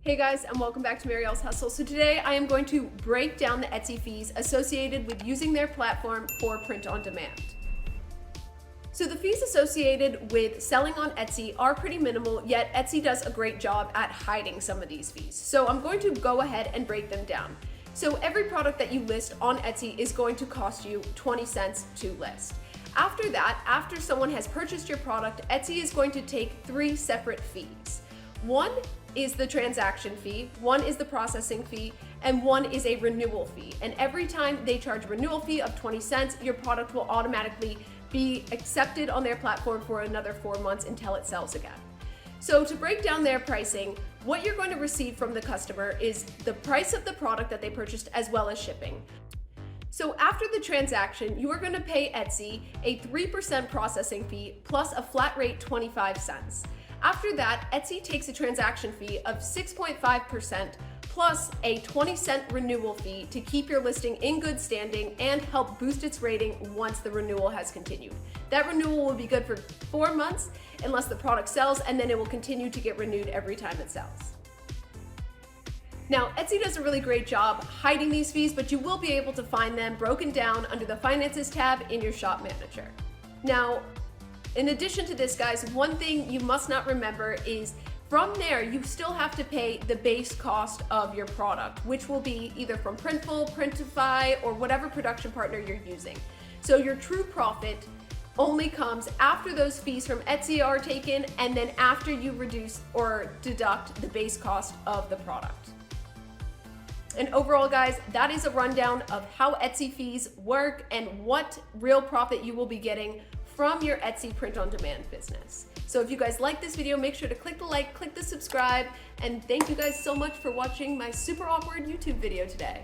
Hey guys, and welcome back to Marielle's Hustle. So today I am going to break down the Etsy fees associated with using their platform for print on demand. So the fees associated with selling on Etsy are pretty minimal, yet Etsy does a great job at hiding some of these fees. So I'm going to go ahead and break them down. So every product that you list on Etsy is going to cost you 20 cents to list. After that, after someone has purchased your product, Etsy is going to take 3 separate fees. One is the transaction fee, one is the processing fee, and one is a renewal fee. And every time they charge a renewal fee of 20 cents, your product will automatically be accepted on their platform for another 4 months until it sells again. So to break down their pricing, what you're going to receive from the customer is the price of the product that they purchased as well as shipping. So after the transaction, you are going to pay Etsy a 3% processing fee plus a flat rate 25 cents. After that, Etsy takes a transaction fee of 6.5% plus a 20-cent renewal fee to keep your listing in good standing and help boost its rating once the renewal has continued. That renewal will be good for 4 months unless the product sells, and then it will continue to get renewed every time it sells. Now, Etsy does a really great job hiding these fees, but you will be able to find them broken down under the Finances tab in your Shop Manager. Now, in addition to this, guys, one thing you must not remember is from there, you still have to pay the base cost of your product, which will be either from Printful, Printify, or whatever production partner you're using. So your true profit only comes after those fees from Etsy are taken and then after you reduce or deduct the base cost of the product. And overall, guys, that is a rundown of how Etsy fees work and what real profit you will be getting from your Etsy print-on-demand business. So if you guys like this video, make sure to click the like, click the subscribe, and thank you guys so much for watching my super awkward YouTube video today.